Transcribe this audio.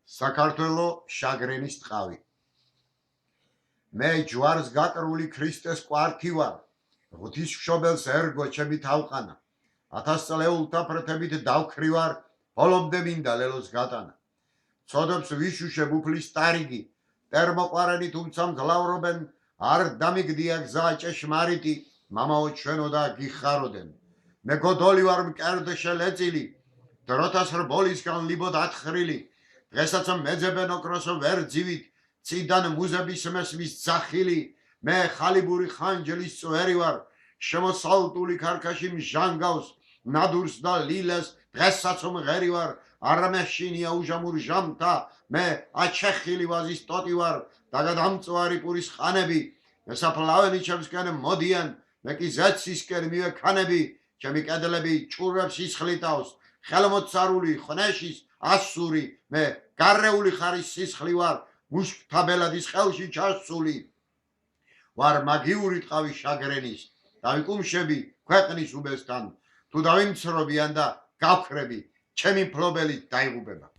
საქართველო შაგრენის ტყავი. მე ჯვარს გაკრული ქრისტეს კვართი ვარ, ღვთისმშობელს ერგო ჩემი თავყანა, 1000 წლეულთა ფრთებით დავქრივარ, ბოლომდე მინდა ლელოს გატანა. ცოდებს ვიშუშებ უფლის ტარიგი, ტერმოყვარენი თუმცა მგლავრობენ, არ დამიგდია გზა ჭეშმარიტი, მამაო ჩვენო და გიხაროდენ. მე გოდოლი ვარ მკერდშე ლეწილი, დროთას რბოლისგან ლიბოდ ათხრილი, დღესაც მეძებენ ოქროსო ვერ ძივით, ციდან მუზების მესმის ძახილი, მე ხალიბური ხანჯლის წვერი ვარ, შემოსალტული ქარქაში მჟანგავს, ნადურს და ლილეს დღესაც მღერი ვარ, არამეშინია უჟამურ ჟამთა, მე აჩეხილი ვაზის ტოტი ვარ, დაგადამწვარი პურის ხანები, მესაფლავენი ჩემსკენ მოდიან, მე კი ზეცისკენ მივექანები, ჩემი კედლები ჭურვებს ისხლიტავს, ხელმოცარული ხნეშის ასური, მე გარეული ხარის სისხლი ვარ, მუშკთა ბელადის ხელში ჩასული. ვარ მაგიური ტყავი შაგრენის, დავიკუმშები ქვეყნის უბესთან, თუ დავიმცრობიან და გავქრები, ჩემი მფლობელი დაიღუპება.